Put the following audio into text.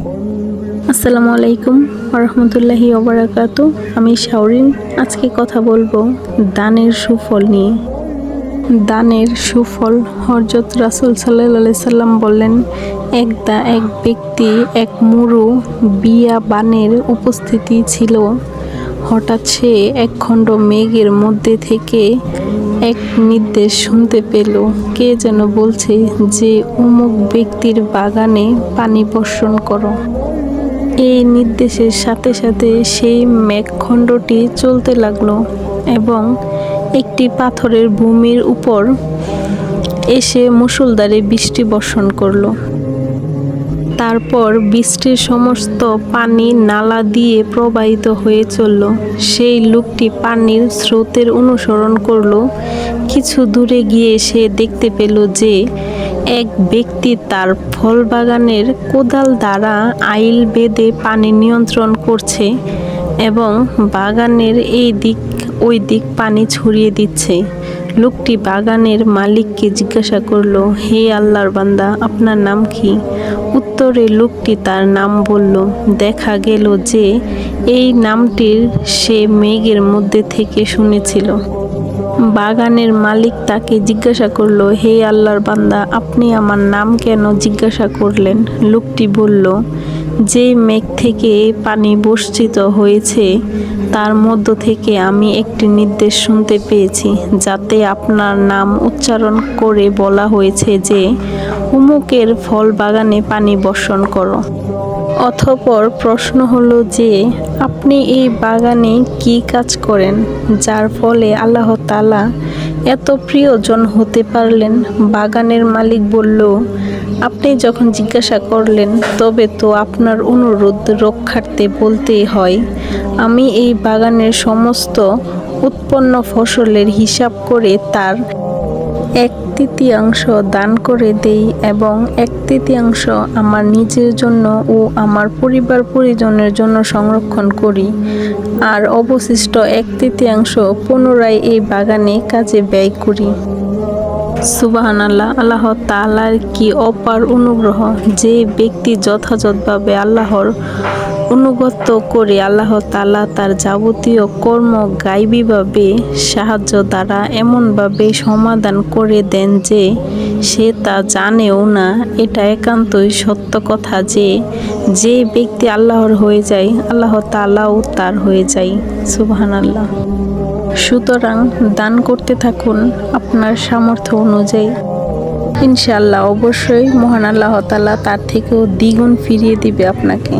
আসসালামু আলাইকুম ওরহমতুল্লাহি ওবারাকাতু। আমি শাওরিন। আজকে কথা বলবো দানের সুফল নিয়ে। দানের সুফল হযরত রাসূল সাল্লাল্লাহু আলাইহি সাল্লাম বললেন, এক ব্যক্তি এক মুরু বিয়াবানের উপস্থিতি ছিল। হঠাৎ সে একখণ্ড মেঘের মধ্যে থেকে এক নির্দেশ শুনতে পেল। কে যেন বলছে যে অমুক ব্যক্তির বাগানে পানি বর্ষণ করো। এই নির্দেশের সাথে সাথে সেই মেঘখণ্ডটি চলতে লাগলো এবং একটি পাথরের ভূমির উপর এসে মুষলধারে বৃষ্টি বর্ষণ করলো। তারপর বৃষ্টির সমস্ত পানি নালা দিয়ে প্রবাহিত হয়ে চলল। সেই লোকটি পানির স্রোতের অনুসরণ করলো। কিছু দূরে গিয়ে সে দেখতে পেল যে এক ব্যক্তি তার ফল বাগানের কোদাল দ্বারা আইল বেঁধে পানি নিয়ন্ত্রণ করছে এবং বাগানের এই দিক ওই দিক পানি ছড়িয়ে দিচ্ছে। লোকটি বাগানের মালিককে জিজ্ঞাসা করলো, হে আল্লাহর বান্দা, আপনার নাম কি? উত্তরে লোকটি তার নাম বলল। দেখা গেল যে এই নামটির সে মেঘের মধ্যে থেকে শুনেছিল। বাগানের মালিক তাকে জিজ্ঞাসা করলো, হে আল্লাহর বান্দা, আপনি আমার নাম কেন জিজ্ঞাসা করলেন? লোকটি বলল, যে মেঘ থেকে পানি বর্ষিত হয়েছে তার মধ্য থেকে আমি একটি নির্দেশ শুনতে পেয়েছি, যাতে আপনার নাম উচ্চারণ করে বলা হয়েছে যে অমুকের ফল বাগানে পানি বর্ষণ করো। অতঃপর প্রশ্ন হলো যে আপনি এই বাগানে কি কাজ করেন যার ফলে আল্লাহ তাআলা এত প্রিয়জন হতে পারলেন? বাগানের মালিক বলল, আপনি যখন জিজ্ঞাসা করলেন তবে তো আপনার অনুরোধ রক্ষার্থে বলতেই হয়। আমি এই বাগানের সমস্ত উৎপন্ন ফসলের হিসাব করে তার 1/3 দান করে দেই এবং 1/3 আমার নিজের জন্য ও আমার পরিবার পরিজনের জন্য সংরক্ষণ করি, আর অবশিষ্ট 1/3 পুনরায় এই বাগানে কাজে ব্যয় করি। সুবহানাল্লাহ। আল্লাহ তাআলার কি অপার অনুগ্রহ! যে ব্যক্তি যথাযথভাবে আল্লাহর অনুগত করে আল্লাহ তাআলা তার যাবতীয় কর্ম গায়বীভাবে সাহায্য দ্বারা এমনভাবে সমাধান করে দেন যে সে তা জানেও না। এটা একান্তই সত্য কথা যে যে ব্যক্তি আল্লাহর হয়ে যায় আল্লাহ তাআলাও তার হয়ে যায়। সুবহানাল্লাহ। সুতরাং দান করতে থাকুন আপনার সামর্থ্য অনুযায়ী। ইনশাআল্লাহ অবশ্যই মহান আল্লাহ তাআলা তার থেকেও দ্বিগুণ ফিরিয়ে দিবে আপনাকে।